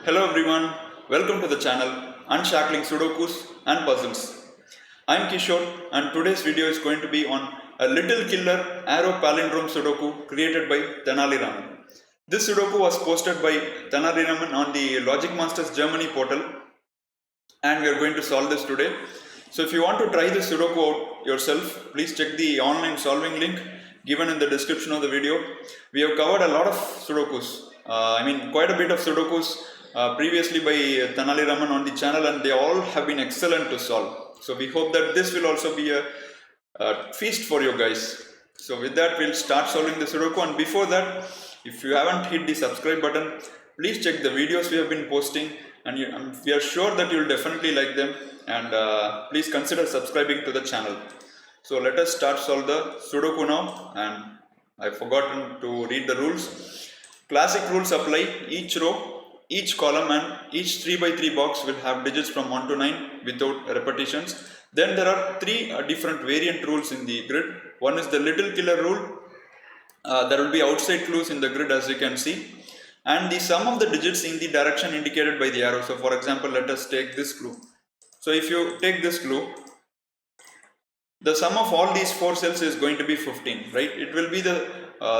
Hello everyone, welcome to the channel Unshackling Sudokus and Puzzles. I'm Kishore and today's video is going to be on a little killer arrow palindrome Sudoku created by Tenaliraman. This Sudoku was posted by Tenaliraman on the Logic Masters Germany portal and we are going to solve this today. So if you want to try this Sudoku out yourself, please check the online solving link given in the description of the video. We have covered a lot of Sudokus, quite a bit of Sudokus previously by Tenaliraman on the channel, and they all have been excellent to solve. So we hope that this will also be a feast for you guys. So with that, we'll start solving the Sudoku, and before that, if you haven't hit the subscribe button, please check the videos we have been posting, and we are sure that you'll definitely like them, and please consider subscribing to the channel. So let us start solve the Sudoku now, and I've forgotten to read the rules. Classic rules apply. Each row, each column and each 3x3 box will have digits from 1 to 9 without repetitions. Then there are three different variant rules in the grid. One is the little killer rule. There will be outside clues in the grid, as you can see, and the sum of the digits in the direction indicated by the arrow. So for example, let us take this clue. So if you take this clue, the sum of all these four cells is going to be 15, right? It will be the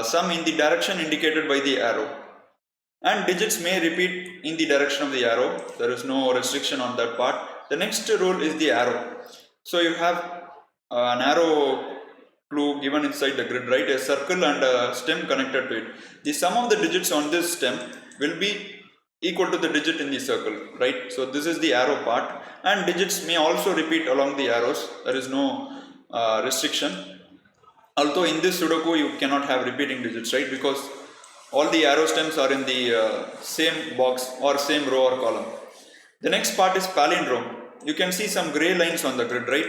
sum in the direction indicated by the arrow, and digits may repeat in the direction of the arrow. There is no restriction on that part. The next rule is the arrow. So you have an arrow clue given inside the grid, right? A circle and a stem connected to it. The sum of the digits on this stem will be equal to the digit in the circle, right? So this is the arrow part, and digits may also repeat along the arrows. There is no restriction. Although in this Sudoku you cannot have repeating digits, right? Because all the arrow stems are in the same box or same row or column. The next part is palindrome. You can see some gray lines on the grid, right?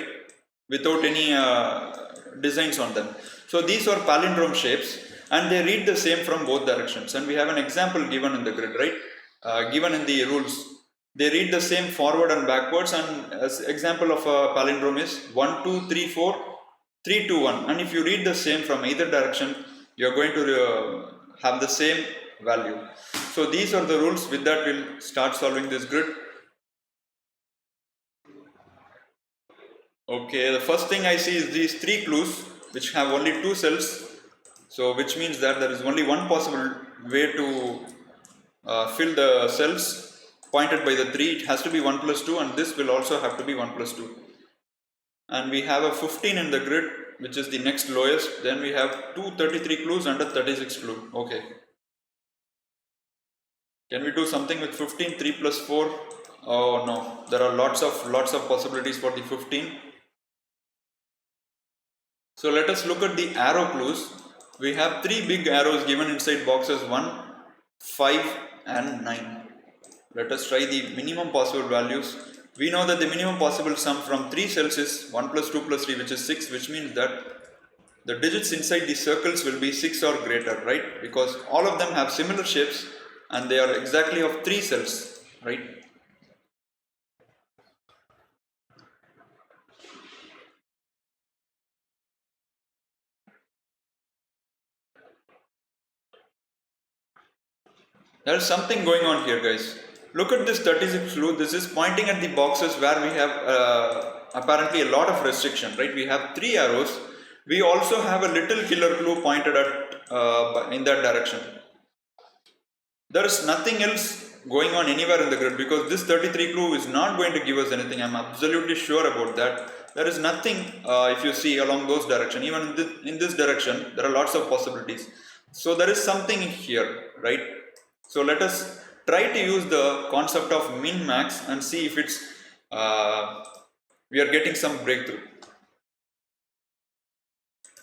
Without any designs on them. So these are palindrome shapes, and they read the same from both directions. And we have an example given in the grid, right? Given in the rules. They read the same forward and backwards, and as example of a palindrome is 1, 2, 3, 4, 3, 2, 1. And if you read the same from either direction, you are going to have the same value. So these are the rules. With that, we'll start solving this grid. Okay, the first thing I see is these three clues which have only two cells. So which means that there is only one possible way to fill the cells pointed by the 3. It has to be 1 plus 2, and this will also have to be 1 plus 2. And we have a 15 in the grid, which is the next lowest. Then we have two 33 clues and a 36 clue. Okay. Can we do something with 15? 3 plus 4? Oh no, there are lots of possibilities for the 15. So let us look at the arrow clues. We have three big arrows given inside boxes 1, 5 and 9. Let us try the minimum possible values. We know that the minimum possible sum from 3 cells is 1 plus 2 plus 3, which is 6, which means that the digits inside the circles will be 6 or greater, right? Because all of them have similar shapes and they are exactly of 3 cells, right? There is something going on here, guys. Look at this 36 clue. This is pointing at the boxes where we have apparently a lot of restriction, right? We have 3 arrows. We also have a little killer clue pointed at in that direction. There is nothing else going on anywhere in the grid, because this 33 clue is not going to give us anything. I'm absolutely sure about that. There is nothing if you see along those directions. Even in this direction, there are lots of possibilities. So there is something here, right? So let us try to use the concept of min-max and see if it's we are getting some breakthrough.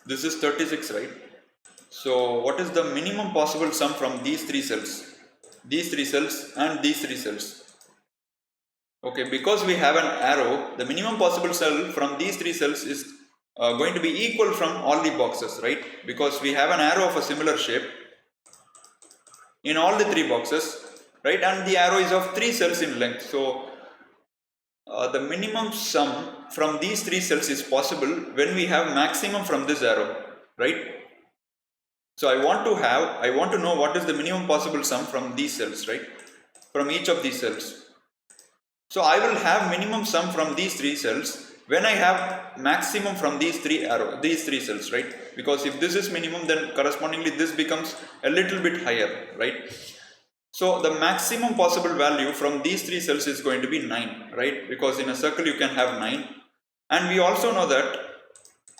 This is 36, right? So what is the minimum possible sum from these 3 cells? These 3 cells and these 3 cells. Okay, because we have an arrow, the minimum possible cell from these 3 cells is going to be equal from all the boxes, right? Because we have an arrow of a similar shape in all the 3 boxes, right? And the arrow is of 3 cells in length. So the minimum sum from these 3 cells is possible when we have maximum from this arrow, right? So I want to know what is the minimum possible sum from these cells, right? from each of these cells. So I will have minimum sum from these 3 cells when I have maximum from these 3 cells, right? Because if this is minimum, then correspondingly this becomes a little bit higher, right? So the maximum possible value from these 3 cells is going to be 9, right? Because in a circle you can have 9. And we also know that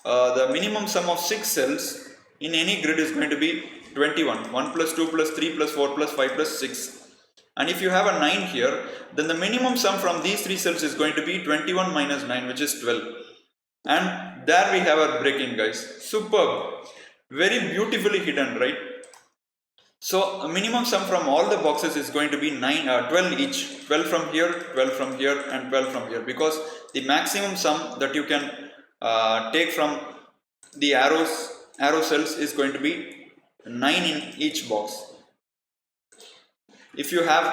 the minimum sum of 6 cells in any grid is going to be 21. 1 plus 2 plus 3 plus 4 plus 5 plus 6. And if you have a 9 here, then the minimum sum from these 3 cells is going to be 21 minus 9, which is 12. And there we have our break-in, guys. Superb. Very beautifully hidden, right? So a minimum sum from all the boxes is going to be 12 each. 12 from here, 12 from here, and 12 from here. Because the maximum sum that you can take from the arrow cells is going to be 9 in each box. If you have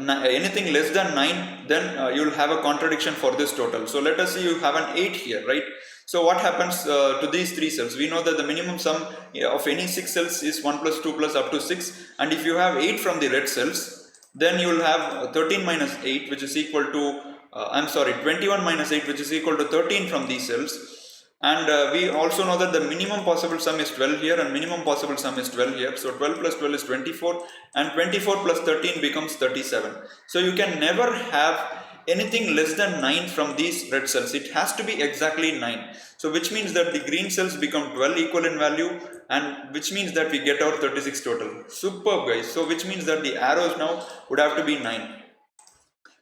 anything less than 9, then you will have a contradiction for this total. So let us say you have an 8 here, right? So what happens to these 3 cells? We know that the minimum sum of any 6 cells is 1 plus 2 plus up to 6. And if you have 8 from the red cells, then you will have 13 minus 8, which is equal to 21 minus 8, which is equal to 13 from these cells. And we also know that the minimum possible sum is 12 here and minimum possible sum is 12 here. So 12 plus 12 is 24 and 24 plus 13 becomes 37. So you can never have anything less than 9 from these red cells. It has to be exactly 9. So which means that the green cells become 12 equal in value, and which means that we get our 36 total. Superb, guys. So which means that the arrows now would have to be 9.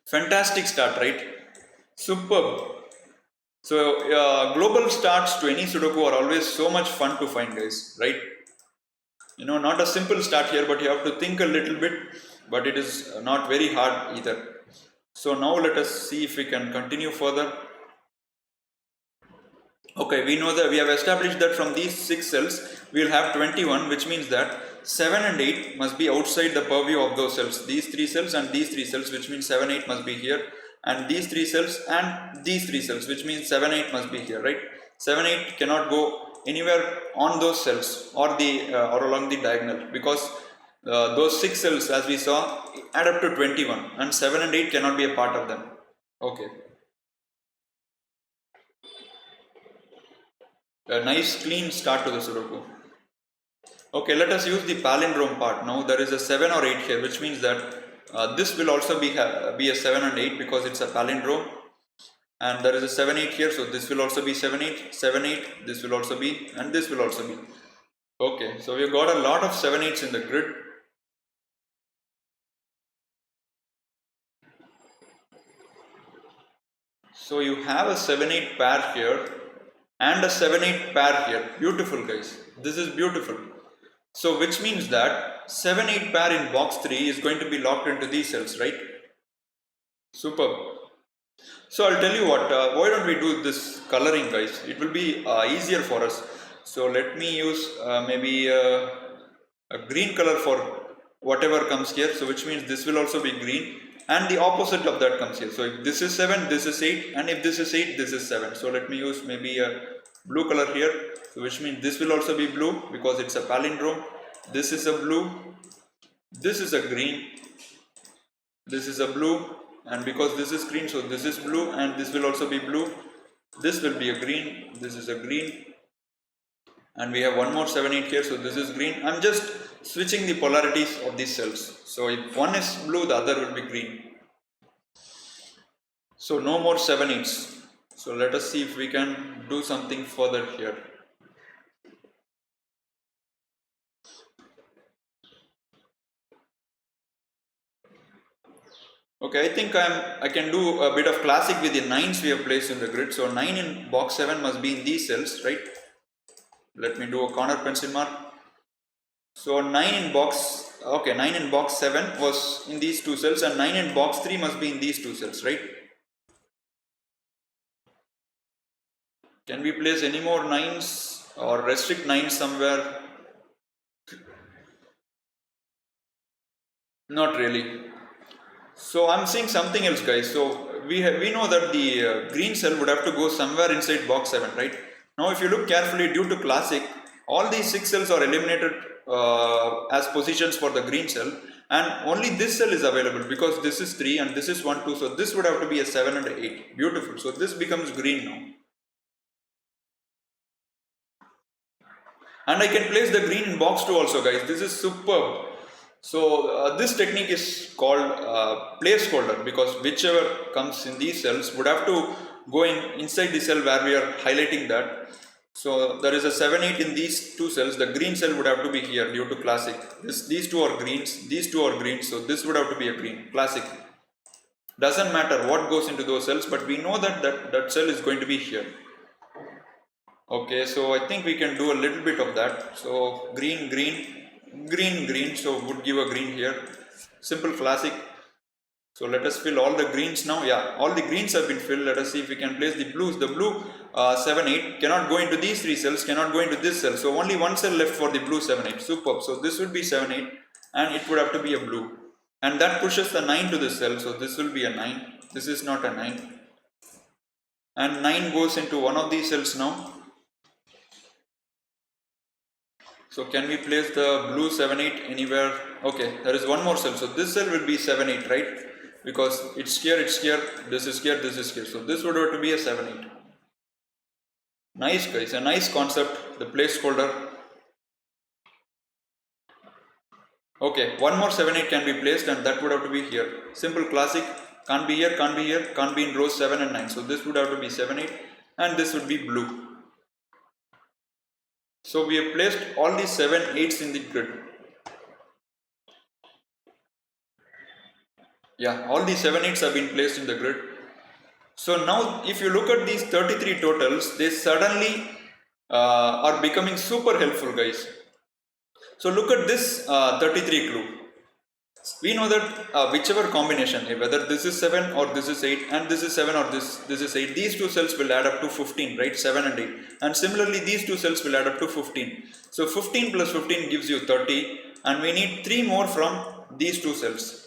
Fantastic start, right? Superb. So global starts to any Sudoku are always so much fun to find, guys, right? You know, not a simple start here, but you have to think a little bit, but it is not very hard either. So now let us see if we can continue further. Okay, we know that we have established that from these 6 cells we will have 21, which means that 7 and 8 must be outside the purview of those cells. These 3 cells and these 3 cells, which means 7, 8 must be here. And these 3 cells and these 3 cells, which means 7, 8 must be here, right? 7, 8 cannot go anywhere on those cells or along the diagonal, because those 6 cells, as we saw, add up to 21, and 7 and 8 cannot be a part of them. Okay. A nice clean start to the Sudoku. Okay, let us use the palindrome part. Now there is a 7 or 8 here, which means that this will also be a 7 and 8 because it's a palindrome, and there is a 7 8 here, so this will also be 7 8 7 8, this will also be, and this will also be. Okay, so we've got a lot of 7 8s in the grid. So you have a 7 8 pair here and a 7 8 pair here. Beautiful, guys. This is beautiful. So which means that 7 8 pair in box 3 is going to be locked into these cells, right? Superb. So I'll tell you what, why don't we do this coloring, guys? It will be easier for us. So let me use maybe a green color for whatever comes here. So which means this will also be green, and the opposite of that comes here. So if this is 7, this is 8, and if this is 8, this is 7. So let me use maybe a blue color here. So which means this will also be blue because it's a palindrome. This is a blue, this is a green, this is a blue, and because this is green, so this is blue, and this will also be blue. This will be a green, this is a green, and we have one more 7 8 here, so this is green. I'm just switching the polarities of these cells. So if one is blue, the other will be green. So no more 7 8s. So let us see if we can do something further here. Okay, I think I can do a bit of classic with the 9s we have placed in the grid. So 9 in box 7 must be in these cells, right? Let me do a corner pencil mark. So 9 in box 7 was in these 2 cells, and 9 in box 3 must be in these 2 cells, right? Can we place any more 9s or restrict 9s somewhere? Not really. So I'm seeing something else, guys. So we know that the green cell would have to go somewhere inside box 7, right? Now if you look carefully, due to classic, all these 6 cells are eliminated as positions for the green cell, and only this cell is available because this is 3 and this is 1 2, so this would have to be a 7 and 8. Beautiful. So this becomes green now, and I can place the green in box 2 also, guys. This is superb. So this technique is called placeholder, because whichever comes in these cells would have to go inside the cell where we are highlighting that. So there is a 7 8 in these two cells. The green cell would have to be here due to classic. These two are greens, these two are greens, so this would have to be a green, classic. Doesn't matter what goes into those cells, but we know that that cell is going to be here. Okay, so I think we can do a little bit of that. So green, green, green, green, so would give a green here. Simple, classic. So let us fill all the greens now. Yeah, all the greens have been filled. Let us see if we can place the blues. The blue 7 8 cannot go into these three cells, cannot go into this cell. So only one cell left for the blue 7 8. Superb. So this would be 7 8 and it would have to be a blue. And that pushes the 9 to this cell. So this will be a 9. This is not a 9. And 9 goes into one of these cells now. So can we place the blue 7 8 anywhere? Okay, there is one more cell. So this cell will be 7 8, right? Because it's here, this is here, this is here. So this would have to be a 7 8. Nice, guys, a nice concept, the placeholder. Okay, one more 7 8 can be placed and that would have to be here. Simple, classic. Can't be here, can't be here, can't be in rows 7 and 9. So this would have to be 7 8 and this would be blue. So we have placed all these 7 8s in the grid. Yeah, all these 7 8s have been placed in the grid. So now if you look at these 33 totals, they suddenly are becoming super helpful, guys. So look at this 33 clue. We know that whichever combination, whether this is 7 or this is 8 and this is 7 or this is 8, these two cells will add up to 15, right? 7 and 8. And similarly these two cells will add up to 15. So 15 plus 15 gives you 30 and we need 3 more from these two cells.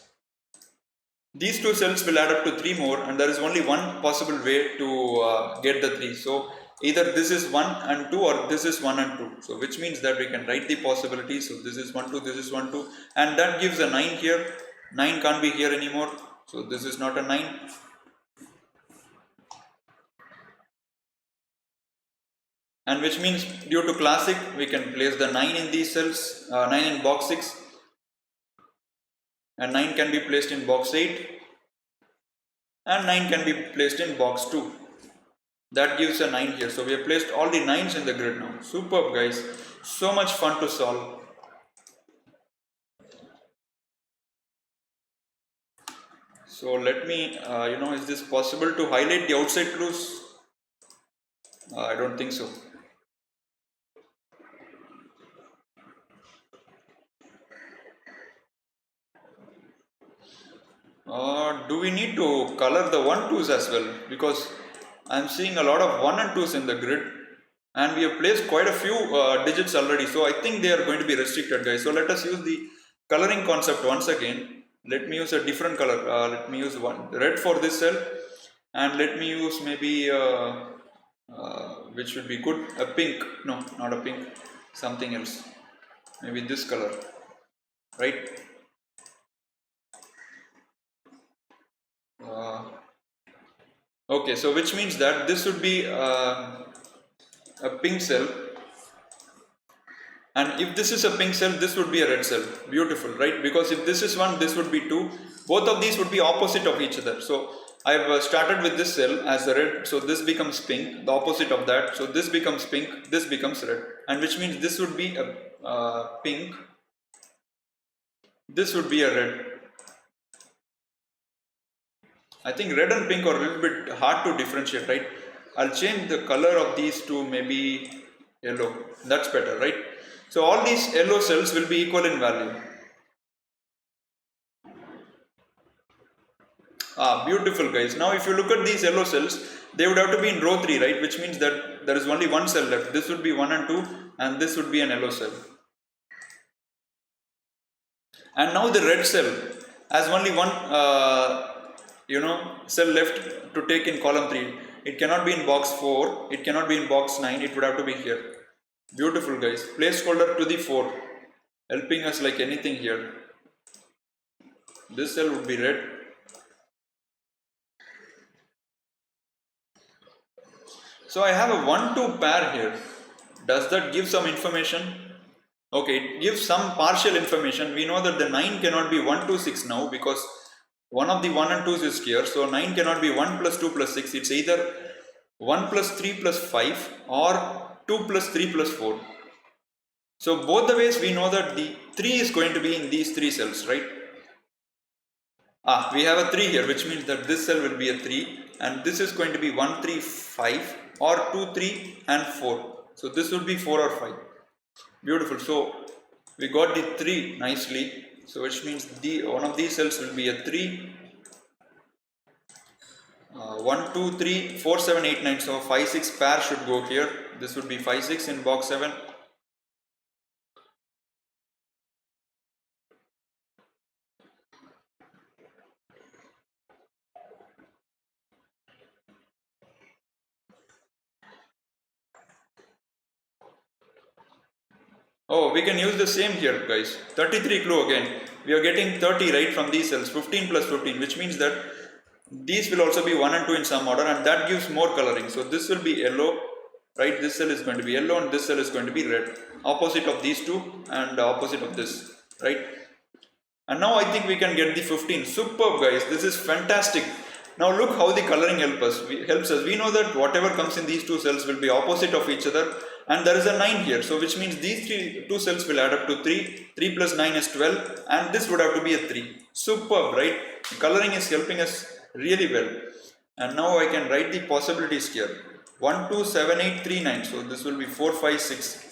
These two cells will add up to 3 more and there is only one possible way to get the 3. So either this is 1 and 2 or this is 1 and 2. So which means that we can write the possibilities. So this is 1 2, this is 1 2 and that gives a 9 here. 9 can't be here anymore. So this is not a 9. And which means due to classic we can place the 9 in these cells, 9 in box 6. And 9 can be placed in box 8 and 9 can be placed in box 2. That gives a 9 here. So we have placed all the 9s in the grid now. Superb, guys. So much fun to solve. So let me, is this possible to highlight the outside clues? I don't think so. Do we need to color the 1 2s as well? Because I am seeing a lot of 1 and 2s in the grid and we have placed quite a few digits already. So I think they are going to be restricted, guys. So let us use the coloring concept once again. Let me use a different color. Let me use one red for this cell and let me use maybe which would be good, a pink. No, not a pink, something else. Maybe this color, right? Okay, so which means that this would be a pink cell, and if this is a pink cell, this would be a red cell. Beautiful, right? Because if this is 1, this would be 2. Both of these would be opposite of each other. So I have started with this cell as a red, so this becomes pink, the opposite of that. So this becomes pink, this becomes red, and which means this would be a pink, this would be a red. I think red and pink are a little bit hard to differentiate, right? I'll change the color of these to maybe yellow. That's better, right? So all these yellow cells will be equal in value. Beautiful, guys. Now if you look at these yellow cells, they would have to be in row 3, right? Which means that there is only one cell left. This would be 1 and 2 and this would be an yellow cell. And now the red cell has only one cell left to take in column 3. It cannot be in box 4, it cannot be in box 9, it would have to be here. Beautiful, guys. Placeholder to the 4, helping us like anything here. this cell would be red. So I have a 1-2 pair here. Does that give some information? Okay, it gives some partial information. We know that the 9 cannot be 1, 2, 6 now because one of the 1 and 2's is here. So 9 cannot be 1 plus 2 plus 6. It's either 1 plus 3 plus 5 or 2 plus 3 plus 4. So both the ways we know that the 3 is going to be in these 3 cells, right? We have a 3 here, which means that this cell will be a 3 and this is going to be 1, 3, 5 or 2, 3 and 4. So this would be 4 or 5. Beautiful. So we got the 3 nicely. So which means one of these cells will be a 3. 1, 2, 3, 4, 7, 8, 9. So 5, 6 pair should go here. This would be 5, 6 in box 7. Oh, we can use the same here, guys. 33 clue again. We are getting 30 right from these cells. 15 plus 15, which means that these will also be 1 and 2 in some order, and that gives more coloring. So this will be yellow, right? This cell is going to be yellow and this cell is going to be red. Opposite of these two and opposite of this, right? And now I think we can get the 15. Superb, guys. This is fantastic. Now look how the coloring helps us. We know that whatever comes in these two cells will be opposite of each other, and there is a 9 here. So which means these two cells will add up to 3. 3 plus 9 is 12, and this would have to be a 3. Superb, right? The coloring is helping us really well. And now I can write the possibilities here. 1, 2, 7, 8, 3, 9. So this will be 4, 5, 6.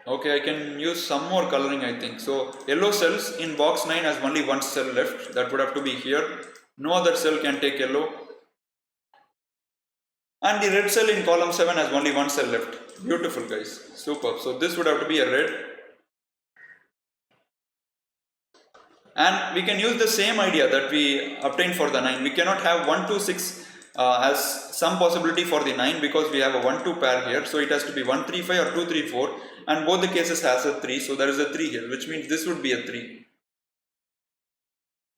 Okay, I can use some more coloring, I think. So yellow cells in box 9 has only one cell left. That would have to be here. No other cell can take yellow. And the red cell in column 7 has only one cell left. Beautiful, guys. Superb. So this would have to be a red. And we can use the same idea that we obtained for the 9. We cannot have 1, 2, 6 as some possibility for the 9 because we have a 1, 2 pair here. So it has to be 1, 3, 5 or 2, 3, 4. And both the cases has a 3. So there is a 3 here, which means this would be a 3.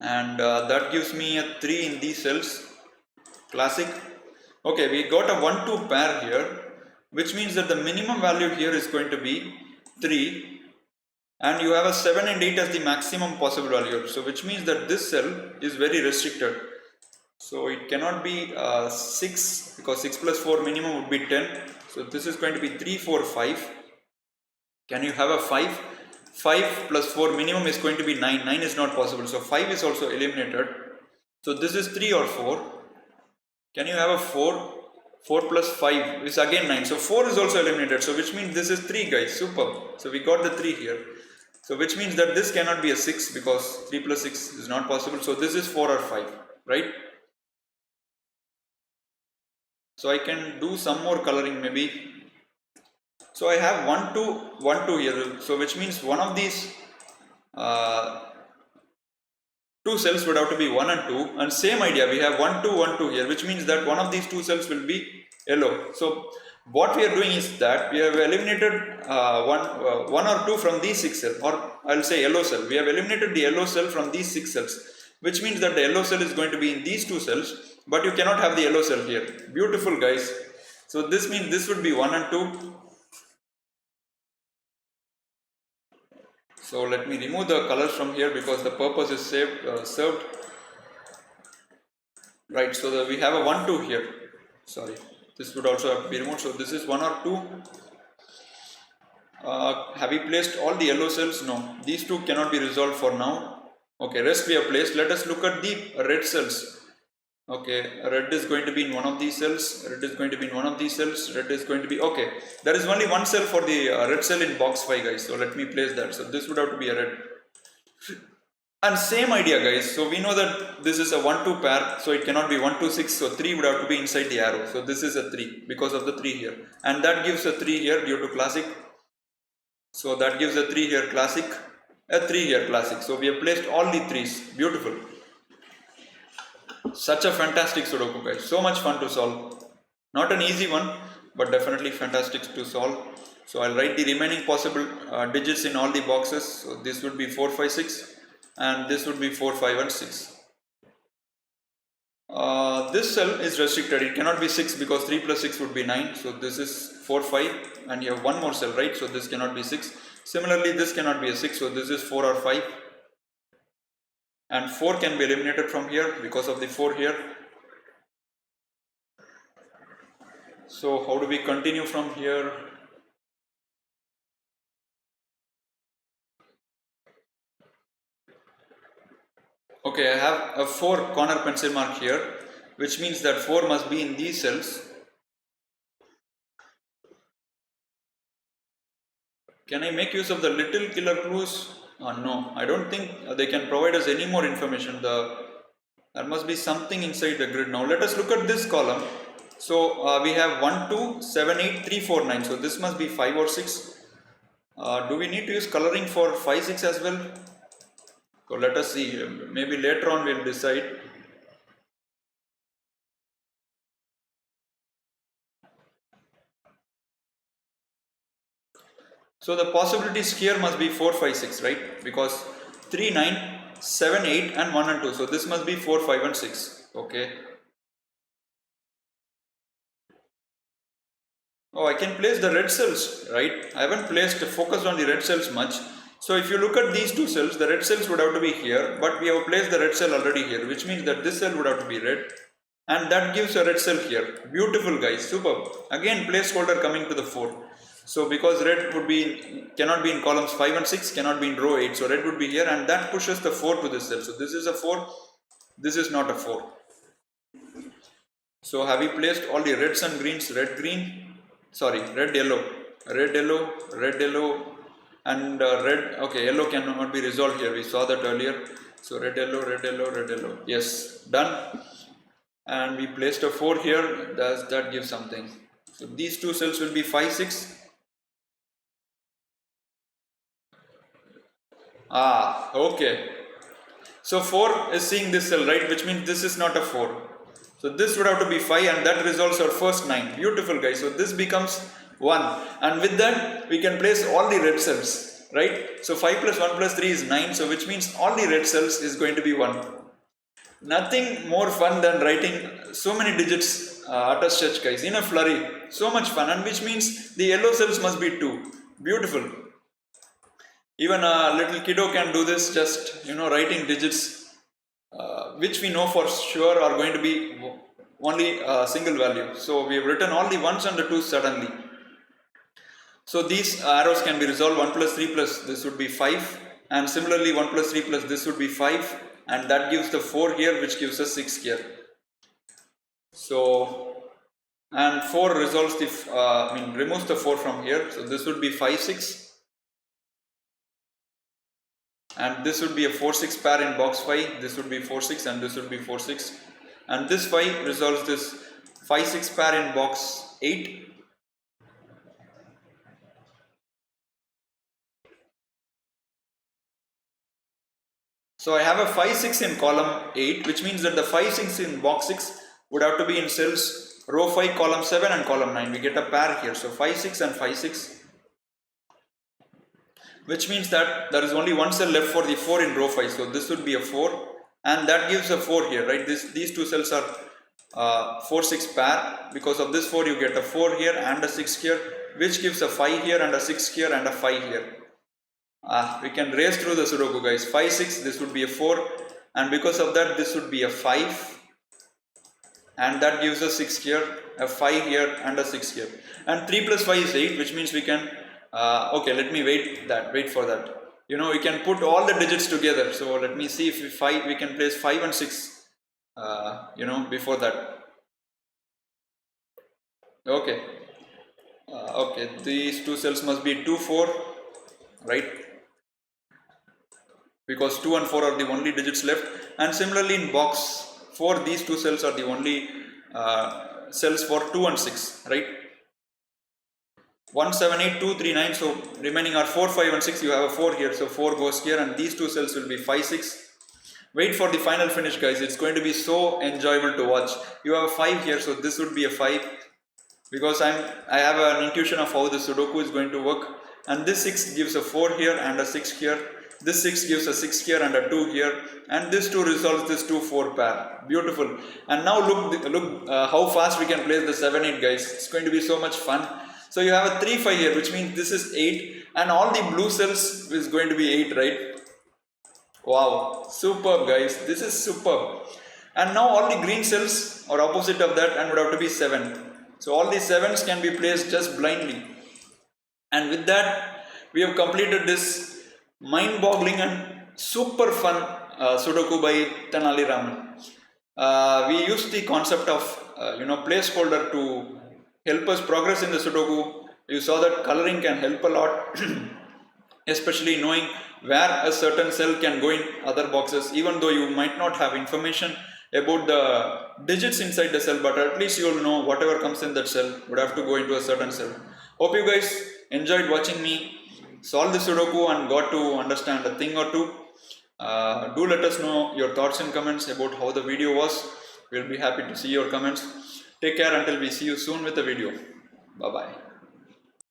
And that gives me a 3 in these cells. Classic. Okay, we got a 1, 2 pair here, which means that the minimum value here is going to be 3. And you have a 7 and 8 as the maximum possible value. So which means that this cell is very restricted. So it cannot be 6 because 6 plus 4 minimum would be 10. So this is going to be 3, 4, 5. Can you have a 5? 5 plus 4 minimum is going to be 9. 9 is not possible. So 5 is also eliminated. So this is 3 or 4. Can you have a 4? 4 plus 5 is again 9. So 4 is also eliminated. So which means this is 3, guys. Superb. So we got the 3 here. So which means that this cannot be a 6 because 3 plus 6 is not possible. So this is 4 or 5, right? So I can do some more coloring maybe. So I have 1, 2, 1, 2 here. So which means one of these two cells would have to be 1 and 2. And same idea, we have 1, 2, 1, 2 here, which means that one of these two cells will be yellow. So what we are doing is that we have eliminated one or two from these 6 cells, or I'll say yellow cell. We have eliminated the yellow cell from these 6 cells, which means that the yellow cell is going to be in these 2 cells, but you cannot have the yellow cell here. Beautiful, guys. So this means this would be 1 and 2. So let me remove the colors from here because the purpose is served. Right, so that we have a 1, 2 here. Sorry, this would also have to be removed. So this is 1 or 2. Have we placed all the yellow cells? No, these two cannot be resolved for now. Okay, rest we have placed. Let us look at the red cells. Okay, red is going to be in one of these cells, red is going to be in one of these cells, red is going to be, okay, there is only one cell for the red cell in box 5, guys. So let me place that. So this would have to be a red. And same idea, guys. So we know that this is a 1, 2 pair, so it cannot be 1, 2, 6. So 3 would have to be inside the arrow. So this is a 3 because of the 3 here. And that gives a 3 here due to classic. So that gives a 3 here classic, a 3 here classic. So we have placed all the 3s. Beautiful. Such a fantastic Sudoku, guys. So much fun to solve. Not an easy one, but definitely fantastic to solve. So I'll write the remaining possible digits in all the boxes. So this would be 4, 5, 6 and this would be 4, 5 and 6. This cell is restricted, it cannot be 6 because 3 plus 6 would be 9. So this is 4, 5 and you have one more cell, right? So this cannot be 6. Similarly, this cannot be a 6, so this is 4 or 5. And 4 can be eliminated from here because of the 4 here. So how do we continue from here? Okay, I have a 4 corner pencil mark here, which means that 4 must be in these cells. Can I make use of the little killer clues? No, I don't think they can provide us any more information. There must be something inside the grid. Now let us look at this column. So we have 1, 2, 7, 8, 3, 4, 9. So this must be 5 or 6. Do we need to use coloring for 5, 6 as well? So let us see. Maybe later on we'll decide. So the possibilities here must be 4, 5, 6, right? Because 3, 9, 7, 8 and 1 and 2. So this must be 4, 5 and 6. Okay. Oh, I can place the red cells, right? I haven't focused on the red cells much. So if you look at these two cells, the red cells would have to be here, but we have placed the red cell already here, which means that this cell would have to be red. And that gives a red cell here. Beautiful guys, superb. Again, placeholder coming to the fore. So because red cannot be in columns 5 and 6, cannot be in row 8. So red would be here and that pushes the 4 to this cell. So this is a 4, this is not a 4. So have we placed all the reds and greens? Red, green, sorry, red, yellow, red, yellow, red, yellow and red. Okay, yellow cannot be resolved here. We saw that earlier. So red, yellow, red, yellow, red, yellow. Yes, done. And we placed a 4 here. Does that give something? So these two cells will be 5, 6. Okay. So 4 is seeing this cell, right? Which means this is not a 4. So this would have to be 5 and that resolves our first 9. Beautiful guys. So this becomes 1. And with that, we can place all the red cells, right? So 5 plus 1 plus 3 is 9. So which means all the red cells is going to be 1. Nothing more fun than writing so many digits at a stretch, guys, in a flurry. So much fun, and which means the yellow cells must be 2. Beautiful. Even a little kiddo can do this, just writing digits which we know for sure are going to be only a single value. So we have written all the 1s and the 2s suddenly. So these arrows can be resolved. 1 plus 3 plus this would be 5, and similarly 1 plus 3 plus this would be 5, and that gives the 4 here, which gives us 6 here. So, and 4 resolves removes the 4 from here. So this would be 5, 6. And this would be a 4, 6 pair in box 5. This would be 4, 6 and this would be 4, 6. And this 5 resolves this 5, 6 pair in box 8. So I have a 5, 6 in column 8, which means that the 5, 6 in box 6 would have to be in cells row 5, column 7 and column 9. We get a pair here. So 5, 6 and 5, 6. Which means that there is only one cell left for the 4 in row 5. So this would be a 4 and that gives a 4 here, right? These two cells are 4, 6 pair. Because of this 4 you get a 4 here and a 6 here, which gives a 5 here and a 6 here and a 5 here. We can race through the Sudoku, guys. 5, 6, this would be a 4, and because of that this would be a 5 and that gives a 6 here, a 5 here and a 6 here. And 3 plus 5 is 8, which means we can okay, let me wait for that. We can put all the digits together. So let me see if we can place 5 and 6 before that. Okay. Okay, these two cells must be 2, 4, right? Because 2 and 4 are the only digits left. And similarly in box 4, these two cells are the only cells for 2 and 6, right? 1, 7, 8, 2, 3, 9. So remaining are 4, 5 and 6. You have a 4 here. So 4 goes here and these two cells will be 5, 6. Wait for the final finish, guys. It's going to be so enjoyable to watch. You have a 5 here. So this would be a 5, because I have an intuition of how the Sudoku is going to work. And this 6 gives a 4 here and a 6 here. This 6 gives a 6 here and a 2 here, and this 2 resolves this 2 4 pair. Beautiful. And now look how fast we can place the 7 8, guys. It's going to be so much fun. So you have a 3 5 here, which means this is 8, and all the blue cells is going to be 8, right? Wow, superb, guys. This is superb. And now all the green cells are opposite of that and would have to be 7. So all these 7s can be placed just blindly. And with that, we have completed this mind-boggling and super fun Sudoku by Tenaliraman. We used the concept of placeholder to help us progress in the Sudoku. You saw that coloring can help a lot, especially knowing where a certain cell can go in other boxes, even though you might not have information about the digits inside the cell, but at least you will know whatever comes in that cell would have to go into a certain cell. Hope you guys enjoyed watching me solve the Sudoku and got to understand a thing or two. Do let us know your thoughts and comments about how the video was. We'll be happy to see your comments. Take care until we see you soon with the video. Bye bye.